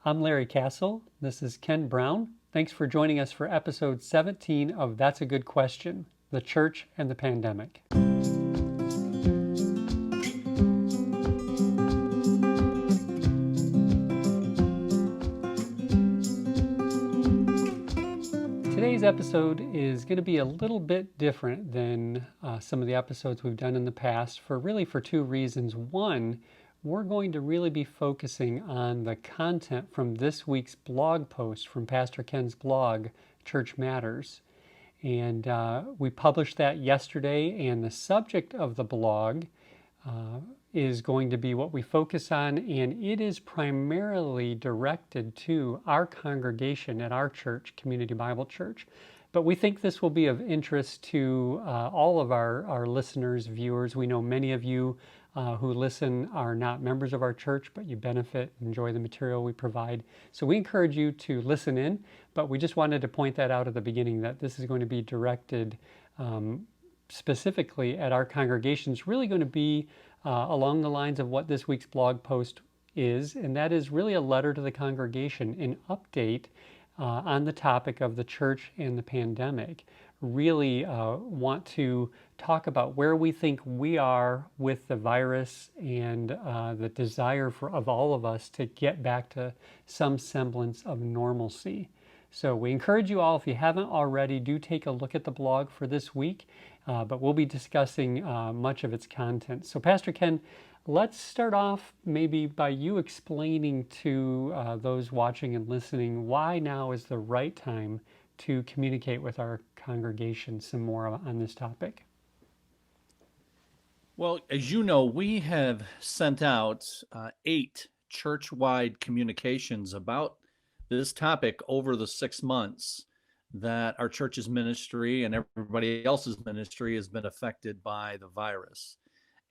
I'm Larry Castle. This is Ken Brown. Thanks for joining us for episode 17 of That's a Good Question, The Church and the Pandemic. Today's episode is going to be a little bit different than some of the episodes we've done in the past for two reasons. One, we're going to really be focusing on the content from this week's blog post from Pastor Ken's blog, Church Matters. And we published that yesterday, and the subject of the blog is going to be what we focus on, and it is primarily directed to our congregation at our church, Community Bible Church. But we think this will be of interest to all of our listeners, viewers. We know many of you who listen are not members of our church, but you benefit and enjoy the material we provide. So we encourage you to listen in, but we just wanted to point that out at the beginning, that this is going to be directed specifically at our congregation. It's really going to be along the lines of what this week's blog post is, and that is really a letter to the congregation, an update on the topic of the church and the pandemic. Really want to talk about where we think we are with the virus and the desire of all of us to get back to some semblance of normalcy. So we encourage you all, if you haven't already, do take a look at the blog for this week, but we'll be discussing much of its content. So Pastor Ken, let's start off maybe by you explaining to those watching and listening why now is the right time to communicate with our congregation some more on this topic. Well, as you know, we have sent out 8 church-wide communications about this topic over the 6 months that our church's ministry and everybody else's ministry has been affected by the virus.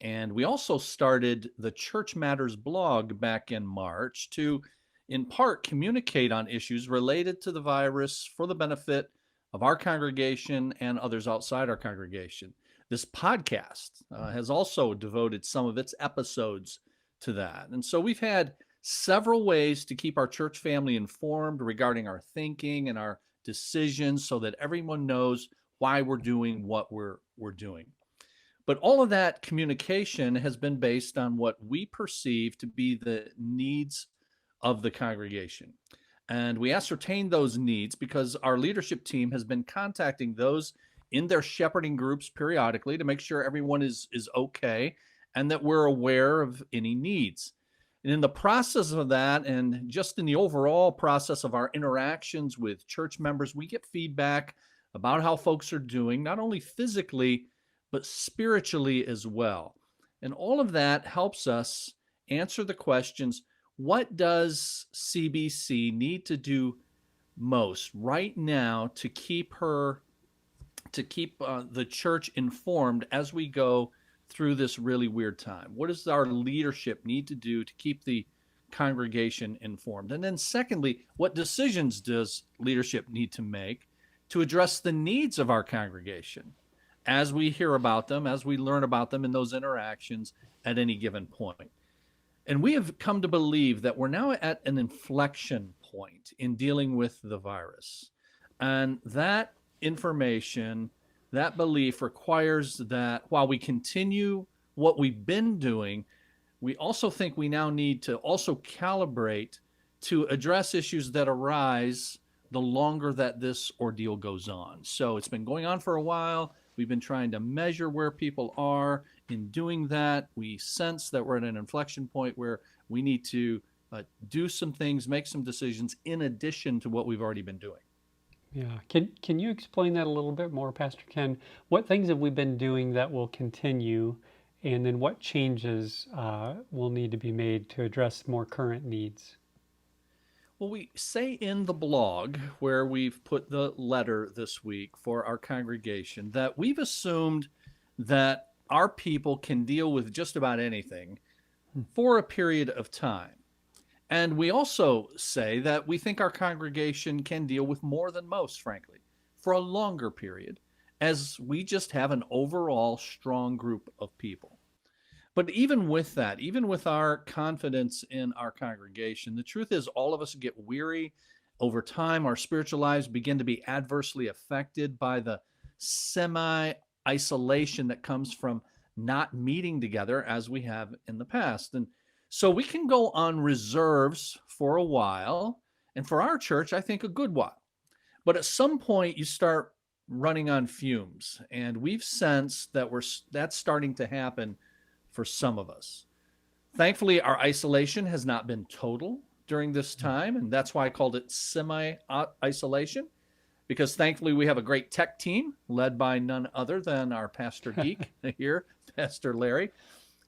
And we also started the Church Matters blog back in March to, in part, communicate on issues related to the virus for the benefit of our congregation and others outside our congregation. This podcast has also devoted some of its episodes to that. And so we've had several ways to keep our church family informed regarding our thinking and our decisions so that everyone knows why we're doing what we're doing. But all of that communication has been based on what we perceive to be the needs of the congregation. And we ascertain those needs because our leadership team has been contacting those in their shepherding groups periodically to make sure everyone is okay and that we're aware of any needs. And in the process of that, and just in the overall process of our interactions with church members, we get feedback about how folks are doing, not only physically, but spiritually as well. And all of that helps us answer the questions, what does CBC need to do most right now to keep the church informed as we go through this really weird time? What does our leadership need to do to keep the congregation informed? And then secondly, what decisions does leadership need to make to address the needs of our congregation as we hear about them, as we learn about them in those interactions at any given point? And we have come to believe that we're now at an inflection point in dealing with the virus. And that information, that belief requires that while we continue what we've been doing, we also think we now need to also calibrate to address issues that arise the longer that this ordeal goes on. So it's been going on for a while. We've been trying to measure where people are. In doing that, we sense that we're at an inflection point where we need to do some things, make some decisions in addition to what we've already been doing. Yeah. Can you explain that a little bit more, Pastor Ken? What things have we been doing that will continue, and then what changes will need to be made to address more current needs? Well, we say in the blog where we've put the letter this week for our congregation that we've assumed that our people can deal with just about anything for a period of time. And we also say that we think our congregation can deal with more than most, frankly, for a longer period, as we just have an overall strong group of people. But even with that, even with our confidence in our congregation, the truth is all of us get weary over time. Our spiritual lives begin to be adversely affected by the semi isolation that comes from not meeting together as we have in the past. And so we can go on reserves for a while. And for our church, I think a good while. But at some point, you start running on fumes. And we've sensed that that's starting to happen for some of us. Thankfully, our isolation has not been total during this time, and that's why I called it semi-isolation, because thankfully we have a great tech team led by none other than our Pastor Geek here, Pastor Larry,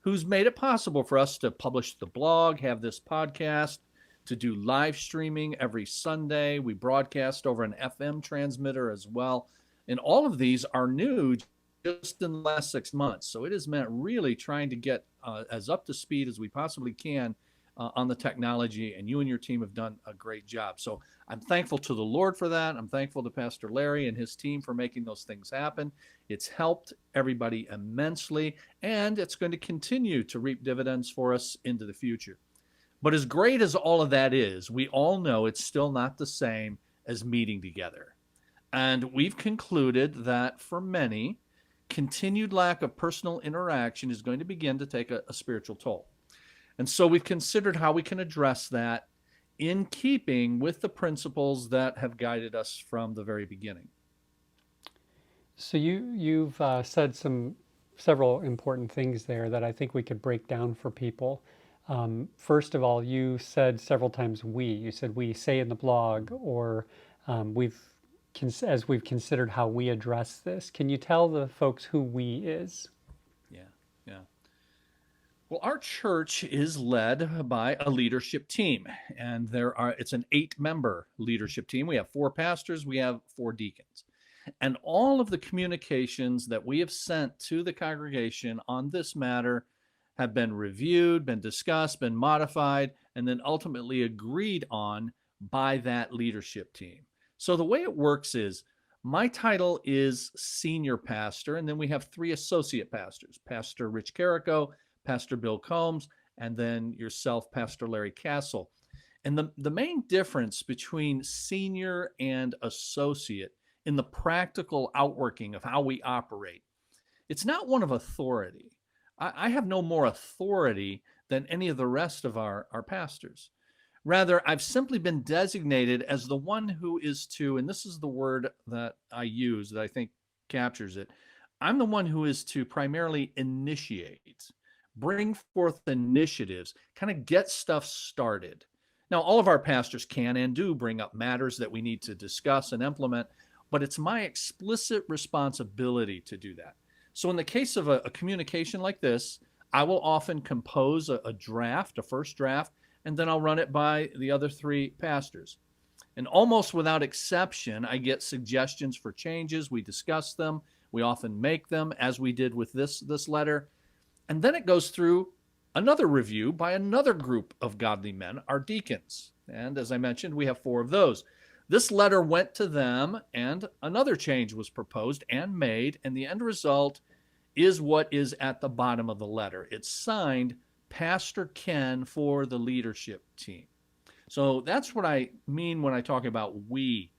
who's made it possible for us to publish the blog, have this podcast, to do live streaming every Sunday. We broadcast over an FM transmitter as well. And all of these are new just in the last 6 months. So it has meant really trying to get as up to speed as we possibly can on the technology, and you and your team have done a great job. So I'm thankful to the Lord for that. I'm thankful to Pastor Larry and his team for making those things happen. It's helped everybody immensely, and it's going to continue to reap dividends for us into the future. But as great as all of that is, we all know it's still not the same as meeting together. And we've concluded that for many, continued lack of personal interaction is going to begin to take a spiritual toll. And so we've considered how we can address that in keeping with the principles that have guided us from the very beginning. So you've said several important things there that I think we could break down for people. First of all, you said several times we. You said we say in the blog, or as we've considered how we address this. Can you tell the folks who we is? Yeah. Well, our church is led by a leadership team, and it's an 8-member leadership team. We have 4 pastors, we have 4 deacons. And all of the communications that we have sent to the congregation on this matter have been reviewed, been discussed, been modified, and then ultimately agreed on by that leadership team. So the way it works is my title is senior pastor, and then we have 3 associate pastors, Pastor Rich Carrico, Pastor Bill Combs, and then yourself, Pastor Larry Castle. And the main difference between senior and associate in the practical outworking of how we operate, it's not one of authority. I have no more authority than any of the rest of our pastors. Rather, I've simply been designated as the one who is to, and this is the word that I use that I think captures it, I'm the one who is to primarily initiate, bring forth initiatives, kind of get stuff started. Now, all of our pastors can and do bring up matters that we need to discuss and implement, but it's my explicit responsibility to do that. So in the case of a communication like this, I will often compose a draft, a first draft, and then I'll run it by the other 3 pastors. And almost without exception, I get suggestions for changes. We discuss them. We often make them, as we did with this letter. And then it goes through another review by another group of godly men, our deacons. And as I mentioned, we have 4 of those. This letter went to them, and another change was proposed and made, and the end result is what is at the bottom of the letter. It's signed Pastor Ken for the leadership team. So that's what I mean when I talk about we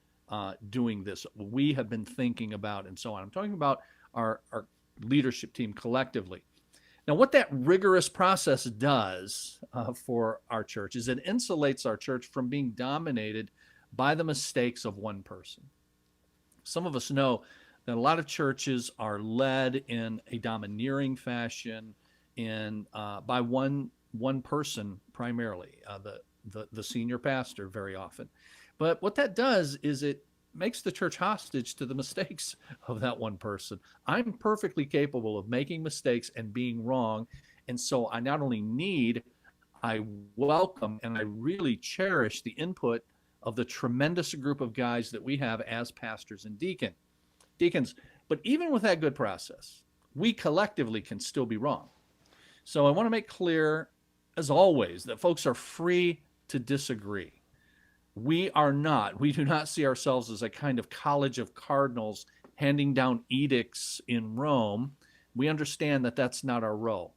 doing this. We have been thinking about and so on. I'm talking about our leadership team collectively. Now, what that rigorous process does for our church is it insulates our church from being dominated by the mistakes of one person. Some of us know that a lot of churches are led in a domineering fashion by one person primarily, the senior pastor very often. But what that does is it makes the church hostage to the mistakes of that one person. I'm perfectly capable of making mistakes and being wrong. And so I not only I welcome and I really cherish the input of the tremendous group of guys that we have as pastors and deacons. But even with that good process, we collectively can still be wrong. So I want to make clear, as always, that folks are free to disagree. We do not see ourselves as a kind of college of cardinals handing down edicts in Rome. We understand that that's not our role.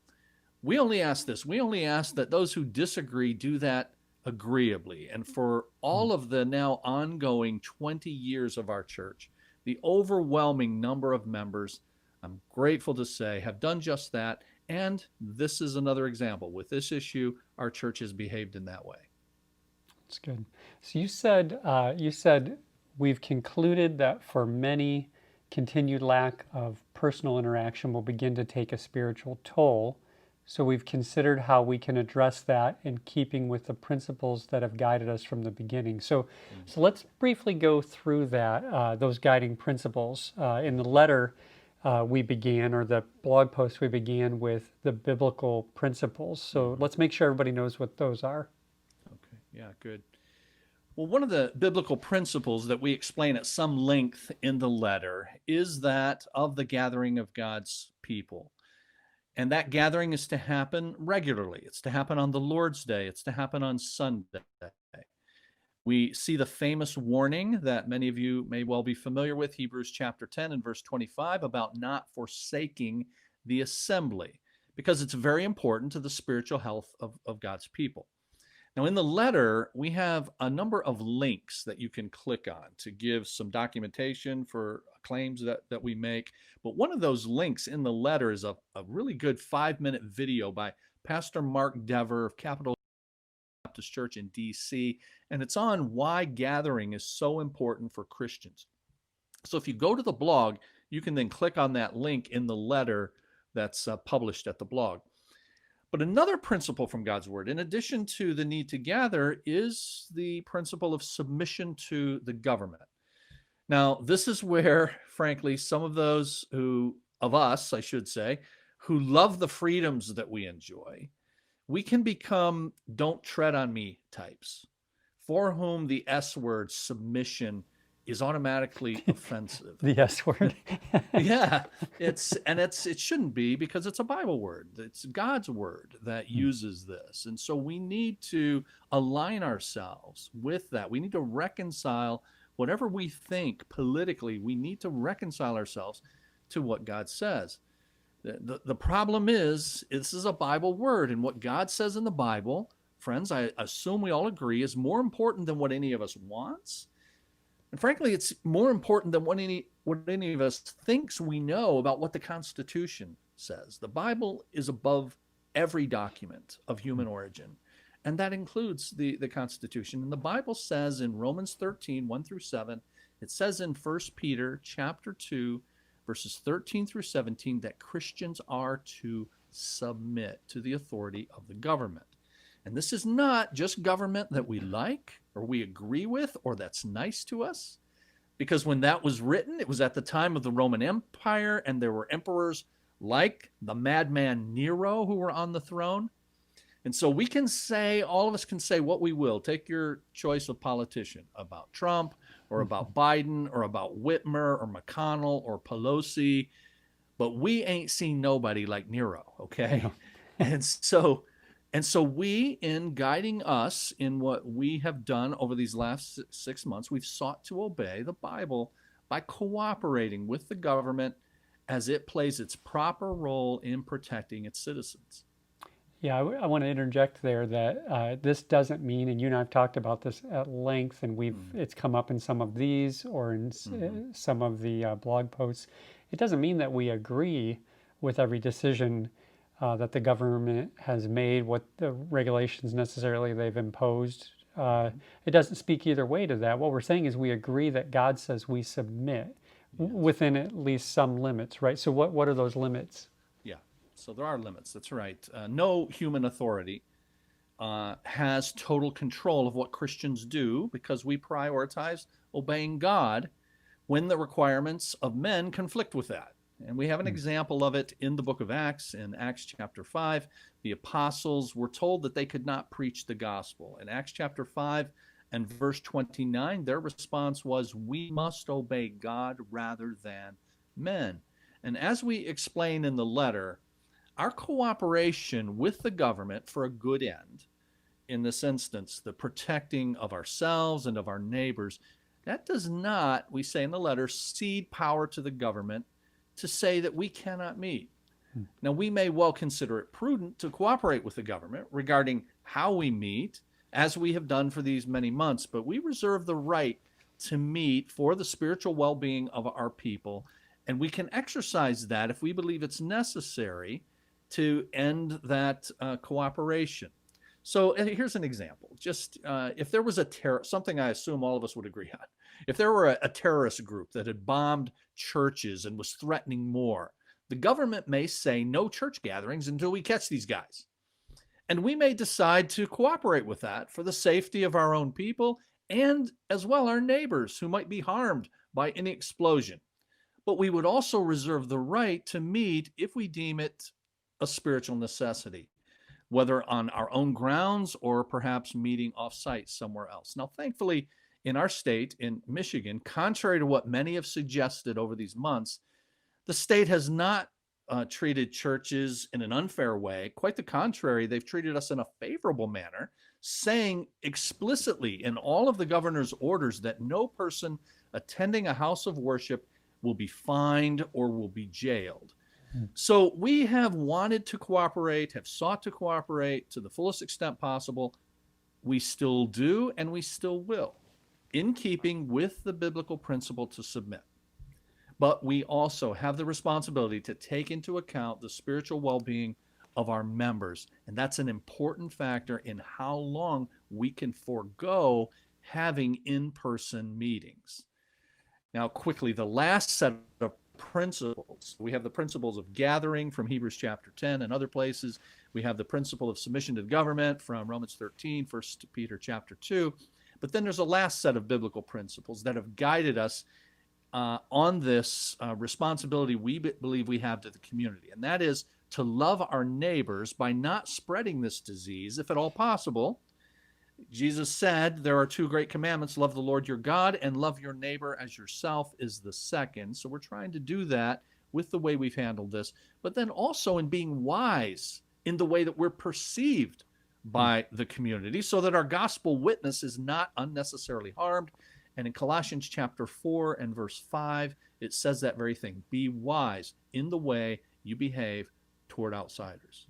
We only ask this. We only ask that those who disagree do that agreeably. And for all of the now ongoing 20 years of our church, the overwhelming number of members, I'm grateful to say, have done just that. And this is another example. With this issue, our church has behaved in that way. That's good. So you said we've concluded that for many, continued lack of personal interaction will begin to take a spiritual toll. So we've considered how we can address that in keeping with the principles that have guided us from the beginning. So let's briefly go through those guiding principles. In the letter we began, or the blog post we began with the biblical principles. So let's make sure everybody knows what those are. Okay, yeah, good. Well, one of the biblical principles that we explain at some length in the letter is that of the gathering of God's people. And that gathering is to happen regularly. It's to happen on the Lord's Day. It's to happen on Sunday. We see the famous warning that many of you may well be familiar with, Hebrews chapter 10 and verse 25, about not forsaking the assembly, because it's very important to the spiritual health of God's people. Now, in the letter, we have a number of links that you can click on to give some documentation for claims that we make. But one of those links in the letter is a really good 5-minute video by Pastor Mark Dever of Capital Baptist Church in D.C., and it's on why gathering is so important for Christians. So if you go to the blog, you can then click on that link in the letter that's published at the blog. But another principle from God's word, in addition to the need to gather, is the principle of submission to the government. Now, this is where, frankly, some of those of us, I should say, who love the freedoms that we enjoy, we can become don't tread on me types, for whom the S word, submission, is automatically offensive. The S word. Yeah, it shouldn't be, because it's a Bible word. It's God's word that uses this. And so we need to align ourselves with that. We need to reconcile whatever we think politically. We need to reconcile ourselves to what God says. The problem is, this is a Bible word, and what God says in the Bible, friends, I assume we all agree, is more important than what any of us wants. And frankly, it's more important than what any of us thinks we know about what the Constitution says. The Bible is above every document of human origin, and that includes the Constitution. And the Bible says in Romans 13, 1 through 7, it says in 1 Peter chapter 2, verses 13 through 17, that Christians are to submit to the authority of the government. And this is not just government that we like or we agree with or that's nice to us. Because when that was written, it was at the time of the Roman Empire, and there were emperors like the madman Nero who were on the throne. And so all of us can say what we will. Take your choice of politician, about Trump or about Biden or about Whitmer or McConnell or Pelosi. But we ain't seen nobody like Nero, okay? And so we, in guiding us in what we have done over these last 6 months, we've sought to obey the Bible by cooperating with the government as it plays its proper role in protecting its citizens. Yeah, I want to interject there that this doesn't mean, and you and I have talked about this at length, and it's come up in some of these or in some of the blog posts. It doesn't mean that we agree with every decision that the government has made, what the regulations necessarily they've imposed. It doesn't speak either way to that. What we're saying is we agree that God says we submit within at least some limits, right? So what are those limits? So there are limits. That's right. No human authority has total control of what Christians do, because we prioritize obeying God when the requirements of men conflict with that. And we have an example of it in the book of Acts. In Acts chapter 5, the apostles were told that they could not preach the gospel. In Acts chapter 5 and verse 29, their response was, "We must obey God rather than men." And as we explain in the letter, our cooperation with the government for a good end, in this instance, the protecting of ourselves and of our neighbors, that does not, we say in the letter, cede power to the government to say that we cannot meet. Now, we may well consider it prudent to cooperate with the government regarding how we meet, as we have done for these many months, but we reserve the right to meet for the spiritual well being of our people. And we can exercise that if we believe it's necessary to end that cooperation. So here's an example. Just if there was something I assume all of us would agree on, if there were a terrorist group that had bombed churches and was threatening more, the government may say no church gatherings until we catch these guys. And we may decide to cooperate with that for the safety of our own people and as well our neighbors who might be harmed by any explosion. But we would also reserve the right to meet if we deem it a spiritual necessity, whether on our own grounds or perhaps meeting off-site somewhere else. Now, thankfully, in our state, in Michigan, contrary to what many have suggested over these months, the state has not treated churches in an unfair way. Quite the contrary, they've treated us in a favorable manner, saying explicitly in all of the governor's orders that no person attending a house of worship will be fined or will be jailed. So we have wanted to cooperate, have sought to cooperate to the fullest extent possible. We still do, and we still will, in keeping with the biblical principle to submit. But we also have the responsibility to take into account the spiritual well-being of our members. And that's an important factor in how long we can forego having in-person meetings. Now, quickly, the last set of principles. We have the principles of gathering from Hebrews chapter 10 and other places. We have the principle of submission to the government from Romans 13, 1 Peter chapter 2. But then there's a last set of biblical principles that have guided us on this responsibility we believe we have to the community. And that is to love our neighbors by not spreading this disease, if at all possible. Jesus said there are two great commandments: love the Lord your God and love your neighbor as yourself is the second. So we're trying to do that with the way we've handled this, but then also in being wise in the way that we're perceived by the community so that our gospel witness is not unnecessarily harmed. And in Colossians chapter 4 and verse 5, it says that very thing. Be wise in the way you behave toward outsiders.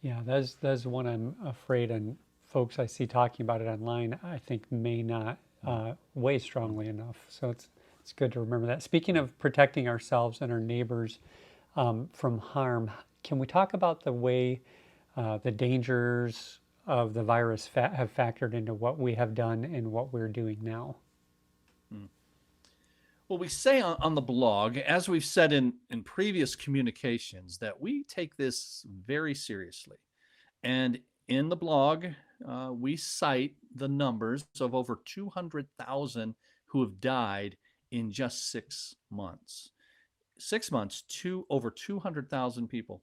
Yeah, that's one I'm afraid, and folks I see talking about it online, I think may not weigh strongly enough. So it's good to remember that. Speaking of protecting ourselves and our neighbors from harm, can we talk about the way the dangers of the virus have factored into what we have done and what we're doing now? Well, we say on the blog, as we've said in previous communications, that we take this very seriously. And in the blog, we cite the numbers of over 200,000 who have died in just 6 months. 6 months, over 200,000 people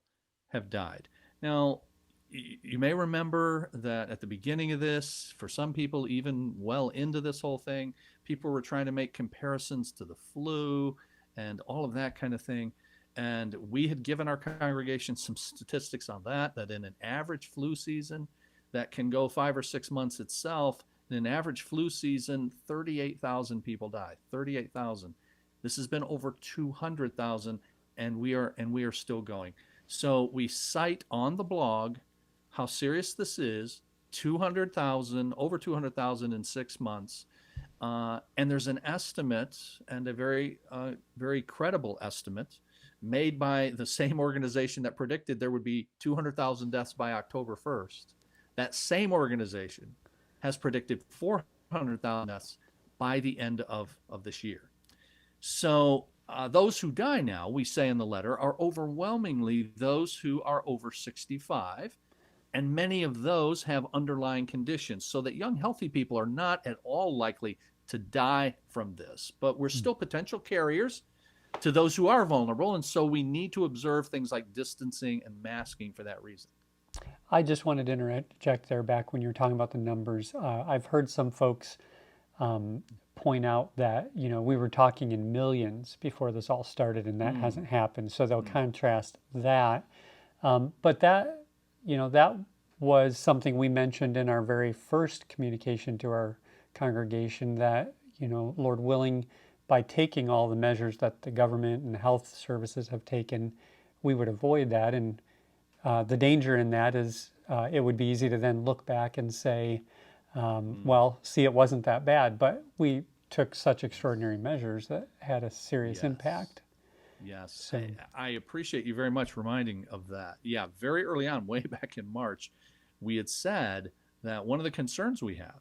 have died. Now, you may remember that at the beginning of this, for some people, even well into this whole thing, people were trying to make comparisons to the flu and all of that kind of thing. And we had given our congregation some statistics on that in an average flu season that can go 5 or 6 months itself, in an average flu season, 38,000 people die. 38,000. This has been over 200,000, and we are still going. So we cite on the blog how serious this is. 200,000, over 200,000 in 6 months. And there's an estimate, and a very, very credible estimate, made by the same organization that predicted there would be 200,000 deaths by October 1st. That same organization has predicted 400,000 deaths by the end of this year. So those who die now, we say in the letter, are overwhelmingly those who are over 65. And many of those have underlying conditions, so that young, healthy people are not at all likely to die from this. But we're still potential carriers to those who are vulnerable, and so we need to observe things like distancing and masking for that reason. I just wanted to interject there back when you were talking about the numbers. I've heard some folks point out that, we were talking in millions before this all started, and that hasn't happened. So they'll contrast that. But that was something we mentioned in our very first communication to our congregation, that, Lord willing, by taking all the measures that the government and health services have taken, we would avoid that. And the danger in that is it would be easy to then look back and say, Mm, well, see, it wasn't that bad, but we took such extraordinary measures that had a serious yes. impact. Yes, So, I appreciate you very much reminding of that. Yeah, very early on, way back in March, we had said that one of the concerns we have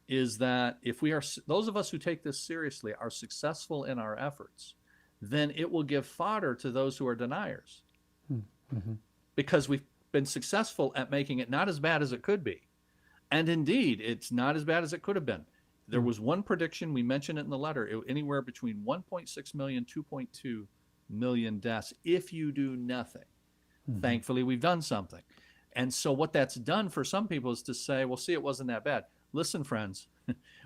is that if we are, those of us who take this seriously are successful in our efforts, then it will give fodder to those who are deniers mm-hmm. because we've been successful at making it not as bad as it could be. And indeed, it's not as bad as it could have been. There was one prediction, we mentioned it in the letter, anywhere between 1.6 million, 2.2 million deaths if you do nothing. Mm-hmm. Thankfully, we've done something. And so, what that's done for some people is to say, well, see, it wasn't that bad. Listen, friends,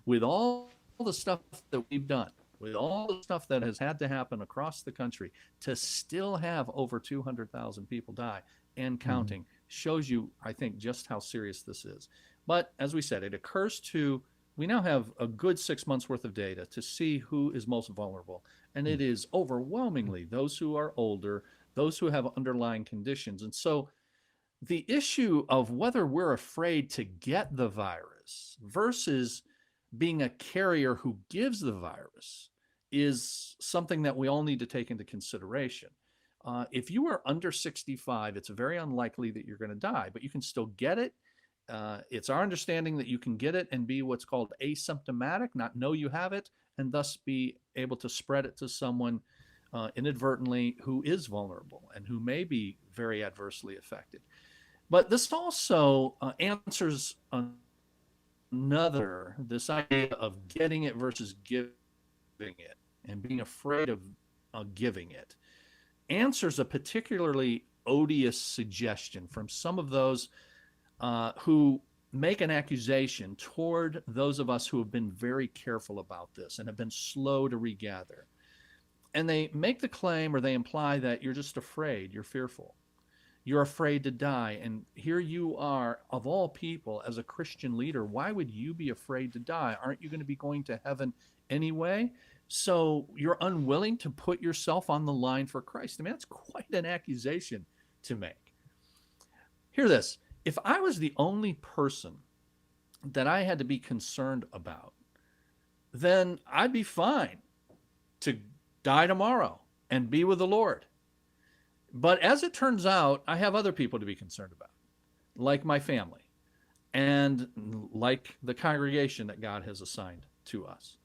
with all the stuff that we've done, with all the stuff that has had to happen across the country, to still have over 200,000 people die and Mm-hmm. counting shows you, I think, just how serious this is. But as we said, it occurs to, we now have a good 6 months worth of data to see who is most vulnerable. And it is overwhelmingly those who are older, those who have underlying conditions. And so the issue of whether we're afraid to get the virus versus being a carrier who gives the virus is something that we all need to take into consideration. If you are under 65, it's very unlikely that you're going to die, but you can still get it. It's our understanding that you can get it and be what's called asymptomatic, not know you have it, and thus be able to spread it to someone inadvertently who is vulnerable and who may be very adversely affected. But this also answers this idea of getting it versus giving it and being afraid of giving it. Answers a particularly odious suggestion from some of those who make an accusation toward those of us who have been very careful about this and have been slow to regather. And they make the claim or they imply that you're just afraid, you're fearful. You're afraid to die. And here you are, of all people, as a Christian leader, why would you be afraid to die? Aren't you going to be going to heaven anyway? So you're unwilling to put yourself on the line for Christ. I mean, that's quite an accusation to make. Hear this. If I was the only person that I had to be concerned about, then I'd be fine to die tomorrow and be with the Lord. But as it turns out, I have other people to be concerned about, like my family and like the congregation that God has assigned to us.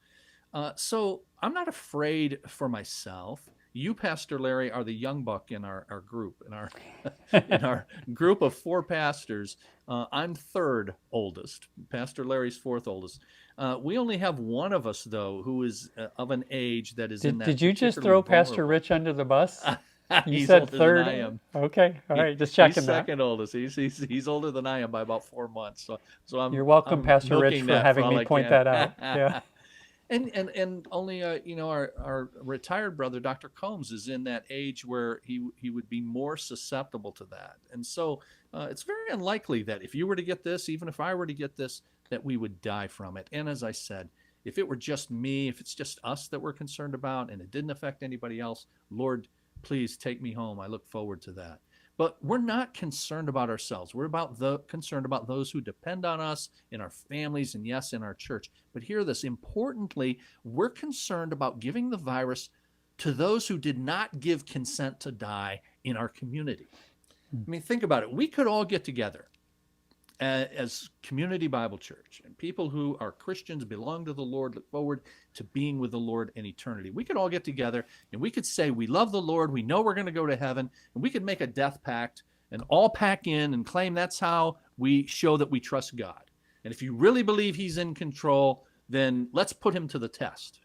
So I'm not afraid for myself. You, Pastor Larry, are the young buck in our group, in our group of four pastors. I'm third oldest. Pastor Larry's fourth oldest. We only have one of us, though, who is of an age that is in Did that you just particularly throw Pastor vulnerable. Rich under the bus? You He's said older than third. I am. Okay, all He, right, just he's checking that. second oldest. He's older than I am by about 4 months. So You're welcome, I'm Pastor Rich, milking for that for having all me I point can. that out. Yeah. And only our retired brother Dr. Combs is in that age where he would be more susceptible to that. And so it's very unlikely that if you were to get this, even if I were to get this, that we would die from it. And as I said, if it were just me, if it's just us that we're concerned about and it didn't affect anybody else, Lord, please take me home. I look forward to that. But we're not concerned about ourselves. We're concerned about those who depend on us in our families and, yes, in our church. But hear this, importantly, we're concerned about giving the virus to those who did not give consent to die in our community. I mean, think about it. We could all get together as Community Bible Church and people who are Christians, belong to the Lord, look forward to being with the Lord in eternity. We could all get together and we could say we love the Lord, we know we're going to go to heaven, and we could make a death pact and all pack in and claim that's how we show that we trust God. And if you really believe he's in control, then let's put him to the test.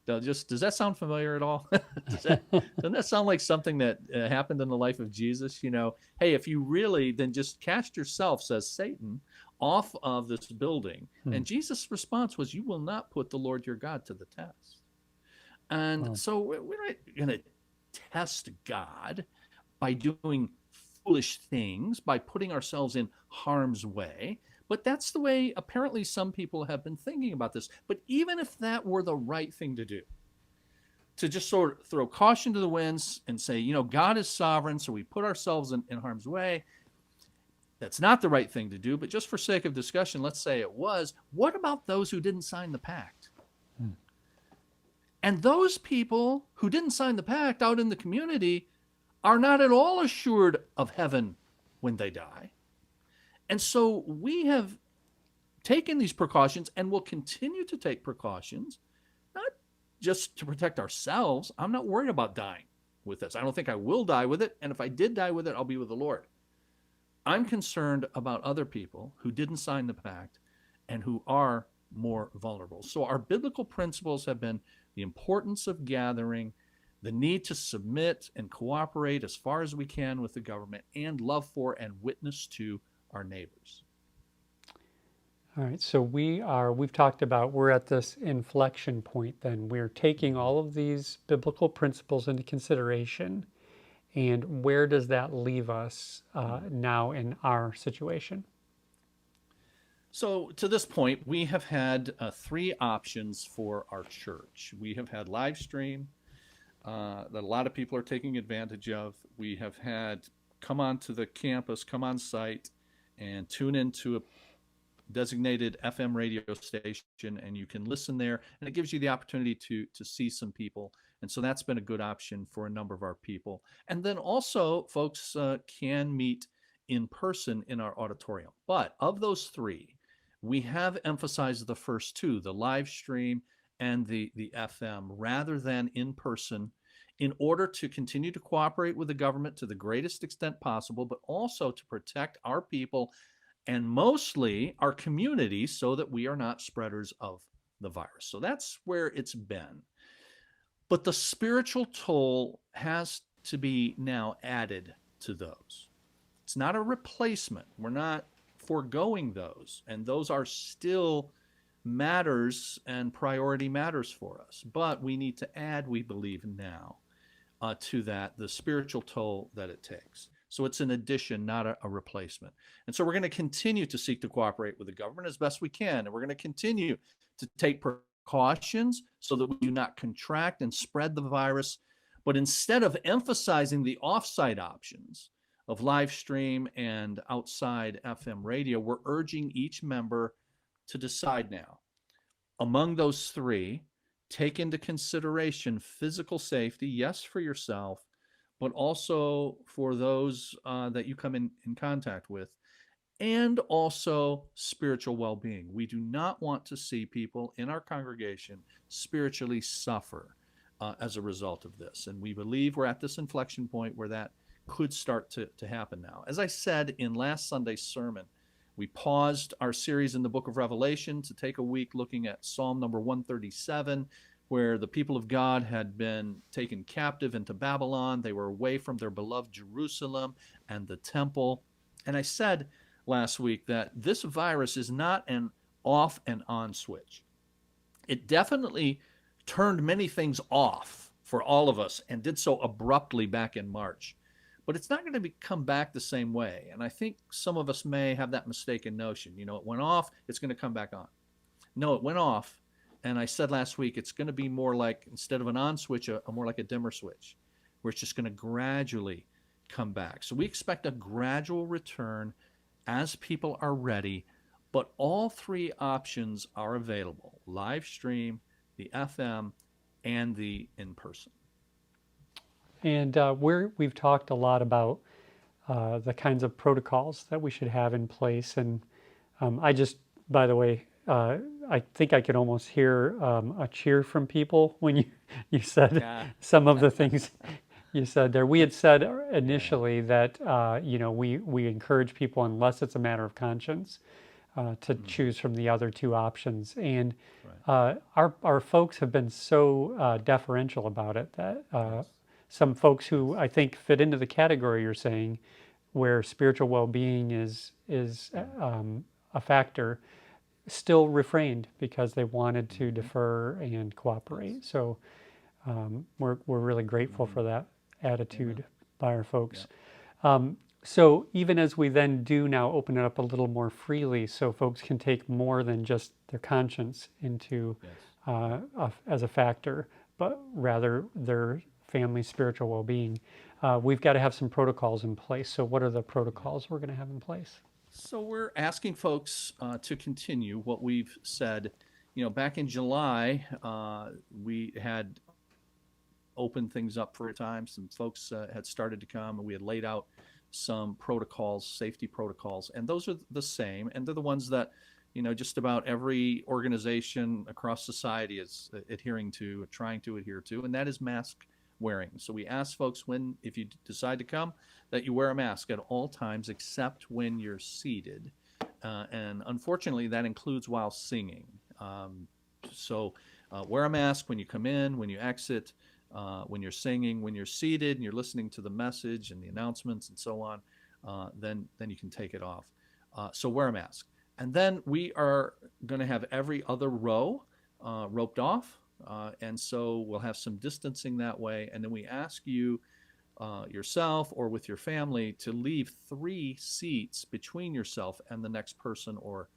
Does that sound familiar at all? Doesn't that sound like something that happened in the life of Jesus? Hey, if you really, then just cast yourself, says Satan, off of this building. And Jesus' response was, you will not put the Lord your God to the test. And so we're not going to test God by doing foolish things, by putting ourselves in harm's way. But that's the way apparently some people have been thinking about this. But even if that were the right thing to do, to just sort of throw caution to the winds and say, God is sovereign, so we put ourselves in harm's way. That's not the right thing to do, but just for sake of discussion, let's say it was. What about those who didn't sign the pact? Hmm. And those people who didn't sign the pact out in the community are not at all assured of heaven when they die. And so we have taken these precautions and will continue to take precautions, not just to protect ourselves. I'm not worried about dying with this. I don't think I will die with it. And if I did die with it, I'll be with the Lord. I'm concerned about other people who didn't sign the pact and who are more vulnerable. So our biblical principles have been the importance of gathering, the need to submit and cooperate as far as we can with the government, and love for and witness to our neighbors. All right, so we've talked about we're at this inflection point then. We're taking all of these biblical principles into consideration, and where does that leave us now in our situation? So, to this point, we have had three options for our church. We have had live stream that a lot of people are taking advantage of. We have had come onto the campus, come on site, and tune into a designated FM radio station, and you can listen there, and it gives you the opportunity to see some people. And so that's been a good option for a number of our people. And then also, folks can meet in person in our auditorium. But of those three, we have emphasized the first two, the live stream and the FM, rather than in person, in order to continue to cooperate with the government to the greatest extent possible, but also to protect our people and mostly our community so that we are not spreaders of the virus. So that's where it's been. But the spiritual toll has to be now added to those. It's not a replacement. We're not foregoing those, and those are still matters and priority matters for us. But we need to add, we believe now, to that the spiritual toll that it takes. So it's an addition, not a replacement. And so we're going to continue to seek to cooperate with the government as best we can. And we're going to continue to take precautions so that we do not contract and spread the virus. But instead of emphasizing the offsite options of live stream and outside FM radio, we're urging each member to decide now. Among those three, take into consideration physical safety, yes, for yourself, but also for those that you come in contact with, and also spiritual well-being. We do not want to see people in our congregation spiritually suffer as a result of this. And we believe we're at this inflection point where that could start to happen now. As I said in last Sunday's sermon, we paused our series in the book of Revelation to take a week looking at Psalm number 137, where the people of God had been taken captive into Babylon. They were away from their beloved Jerusalem and the temple. And I said last week that this virus is not an off and on switch. It definitely turned many things off for all of us and did so abruptly back in March. But it's not going to come back the same way. And I think some of us may have that mistaken notion. It went off, it's going to come back on. No, it went off. And I said last week, it's going to be more like, instead of an on switch, a more like a dimmer switch, where it's just going to gradually come back. So we expect a gradual return as people are ready, but all three options are available: live stream, the FM, and the in-person. And we've talked a lot about the kinds of protocols that we should have in place. And I just, by the way, I think I could almost hear a cheer from people when you said some of the things you said there. We had said initially that we encourage people, unless it's a matter of conscience, to choose from the other two options. And our folks have been so deferential about it that some folks who I think fit into the category you're saying, where spiritual well-being is a factor, still refrained because they wanted to defer and cooperate. So we're really grateful for that attitude by our folks. So even as we then do now open it up a little more freely, so folks can take more than just their conscience into as a factor, but rather their family's spiritual well-being. We've got to have some protocols in place. So what are the Yeah. protocols we're going to have in place? So we're asking folks to continue what we've said. Back in July, we had opened things up for a time. Some folks had started to come, and we had laid out some protocols, safety protocols, and those are the same, and they're the ones that just about every organization across society is adhering to, trying to adhere to, and that is mask wearing. So we ask folks, if you decide to come, that you wear a mask at all times except when you're seated, and unfortunately that includes while singing. So wear a mask when you come in, when you exit, when you're singing, when you're seated and you're listening to the message and the announcements and so on, then you can take it off. So wear a mask. And then we are going to have every other row roped off. And so we'll have some distancing that way. And then we ask you yourself or with your family to leave 3 seats between yourself and the next person or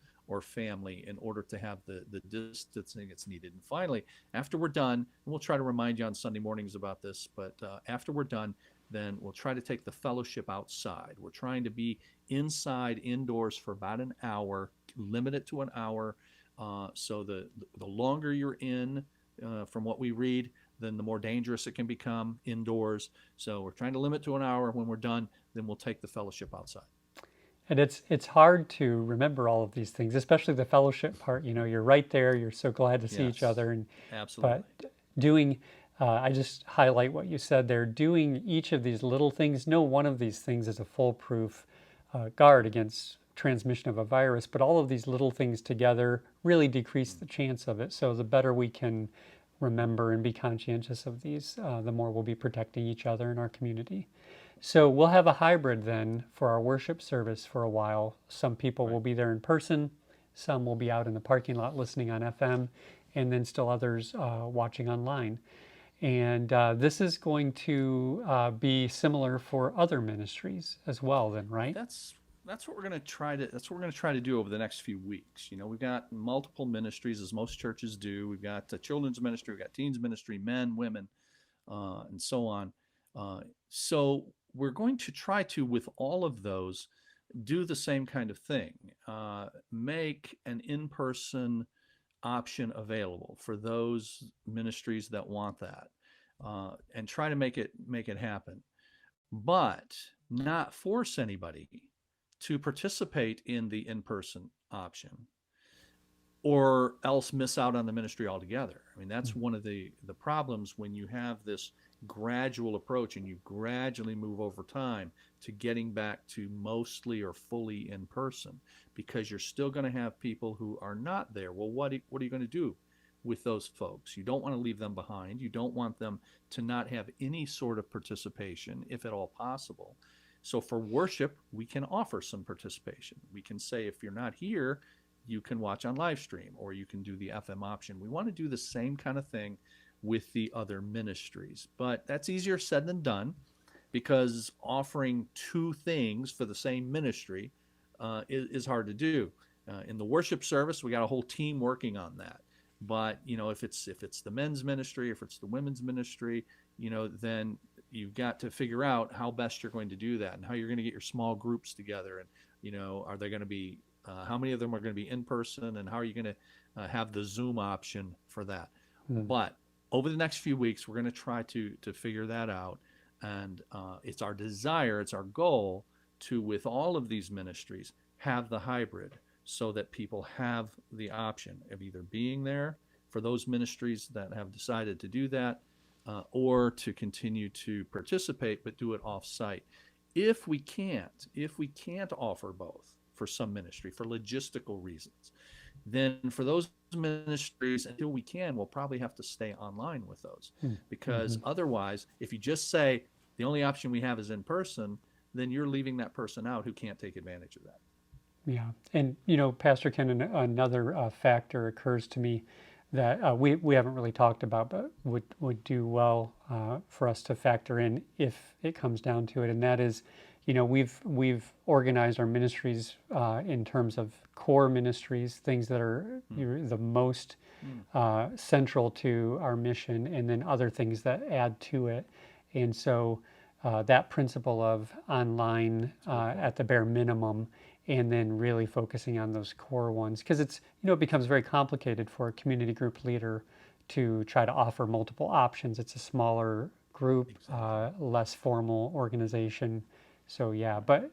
family in order to have the distancing that's needed. And finally, after we're done, and we'll try to remind you on Sunday mornings about this, but after we're done, then we'll try to take the fellowship outside. We're trying to be inside, indoors for about an hour, limit it to an hour. So the longer you're in, from what we read, then the more dangerous it can become indoors. So we're trying to limit to an hour. When we're done, then we'll take the fellowship outside. And it's hard to remember all of these things, especially the fellowship part. You're right there. You're so glad to see each Yes, other, and but absolutely. doing. I just highlight what you said there. Doing each of these little things. No one of these things is a foolproof guard against transmission of a virus, but all of these little things together really decrease the chance of it. So the better we can remember and be conscientious of these, the more we'll be protecting each other in our community. So we'll have a hybrid then for our worship service for a while. Some people will Right. be there in person, some will be out in the parking lot listening on FM, and then still others watching online. And this is going to be similar for other ministries as well, then, right? that's that's what we're going to try to do over the next few weeks. We've got multiple ministries, as most churches do. We've got children's ministry, we've got teens ministry, men, women, and so on. So we're going to try to, with all of those, do the same kind of thing. Make an in-person option available for those ministries that want that, and try to make it happen, but not force anybody to participate in the in-person option or else miss out on the ministry altogether. I mean, that's one of the problems when you have this gradual approach and you gradually move over time to getting back to mostly or fully in person, because you're still going to have people who are not there. Well, what are you going to do with those folks? You don't want to leave them behind. You don't want them to not have any sort of participation, if at all possible. So for worship, we can offer some participation. We can say, if you're not here, you can watch on live stream, or you can do the FM option. We want to do the same kind of thing with the other ministries, but that's easier said than done, because offering 2 things for the same ministry is hard to do. In the worship service, we got a whole team working on that. But if it's the men's ministry, if it's the women's ministry, then you've got to figure out how best you're going to do that, and how you're going to get your small groups together, and are they going to be how many of them are going to be in person, and how are you going to have the Zoom option for that? Mm. But over the next few weeks, we're going to try to figure that out, and it's our desire, it's our goal to, with all of these ministries, have the hybrid, so that people have the option of either being there for those ministries that have decided to do that, or to continue to participate but do it off-site. If we can't offer both for some ministry for logistical reasons, then for those ministries, until we can, we'll probably have to stay online with those, because Mm-hmm. otherwise, if you just say the only option we have is in person, then you're leaving that person out who can't take advantage of that. Yeah, and Pastor Ken, another factor occurs to me that we haven't really talked about, but would do well for us to factor in if it comes down to it, and that is, we've organized our ministries in terms of core ministries, things that are the most central to our mission, and then other things that add to it. And so that principle of online at the bare minimum, and then really focusing on those core ones, because it becomes very complicated for a community group leader to try to offer multiple options. It's a smaller group, less formal organization. So yeah, but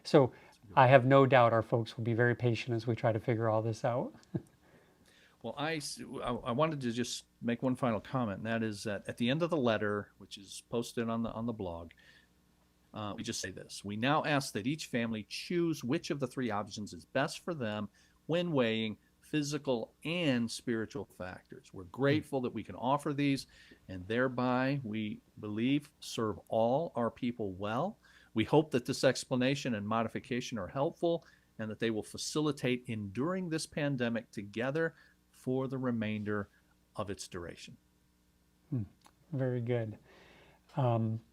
so I have no doubt our folks will be very patient as we try to figure all this out. Well, I wanted to just make one final comment, and that is that at the end of the letter, which is posted on the blog, we just say this: we now ask that each family choose which of the three options is best for them when weighing physical and spiritual factors. We're grateful that we can offer these, and thereby we believe serve all our people well. We hope that this explanation and modification are helpful, and that they will facilitate enduring this pandemic together for the remainder of its duration. Very good.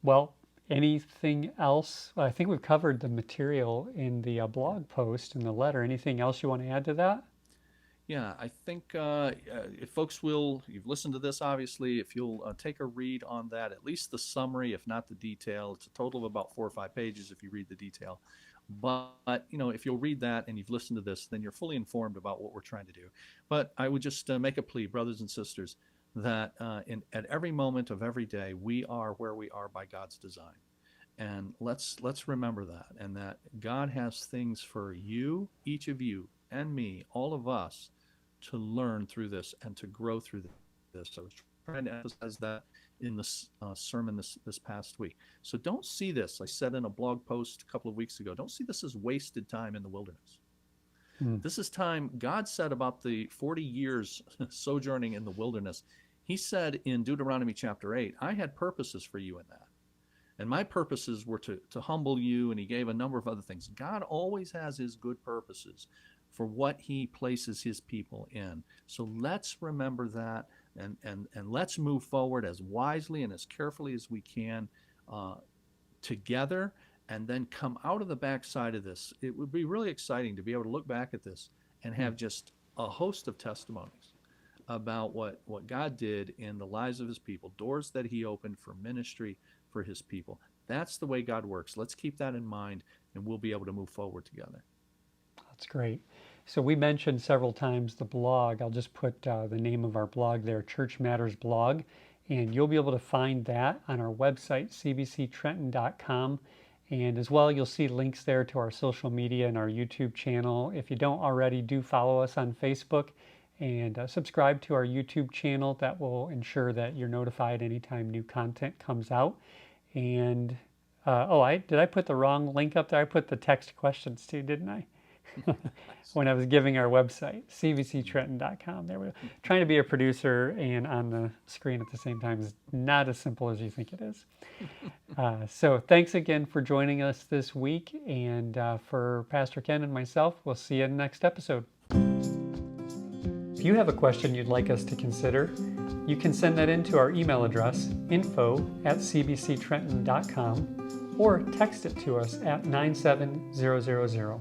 Well, anything else? I think we've covered the material in the blog post and the letter. Anything else you want to add to that? Yeah, I think if folks you've listened to this, obviously, if you'll take a read on that, at least the summary, if not the detail. It's a total of about 4 or 5 pages if you read the detail. But if you'll read that and you've listened to this, then you're fully informed about what we're trying to do. But I would just make a plea, brothers and sisters, that at every moment of every day, we are where we are by God's design. And let's remember that, and that God has things for you, each of you, and me, all of us, to learn through this and to grow through this. So I was trying to emphasize that in this sermon this past week. So don't see this, I said in a blog post a couple of weeks ago, don't see this as wasted time in the wilderness. This is time. God said about the 40 years sojourning in the wilderness, he said in Deuteronomy chapter 8, I had purposes for you in that. And my purposes were to humble you, and he gave a number of other things. God always has his good purposes for what he places his people in. So let's remember that, and let's move forward as wisely and as carefully as we can together, and then come out of the backside of this. It would be really exciting to be able to look back at this and have just a host of testimonies about what God did in the lives of his people, doors that he opened for ministry for his people. That's the way God works. Let's keep that in mind, and we'll be able to move forward together. That's great. So we mentioned several times the blog. I'll just put the name of our blog there, Church Matters Blog, and you'll be able to find that on our website, cbctrenton.com. And as well, you'll see links there to our social media and our YouTube channel. If you don't already, do follow us on Facebook and subscribe to our YouTube channel. That will ensure that you're notified anytime new content comes out. And did I put the wrong link up there? I put the text questions too, didn't I? When I was giving our website, cbctrenton.com. There we go. Trying to be a producer and on the screen at the same time is not as simple as you think it is. So thanks again for joining us this week. And for Pastor Ken and myself, we'll see you in the next episode. If you have a question you'd like us to consider, you can send that in to our email address, info@cbctrenton.com, or text it to us at 97000.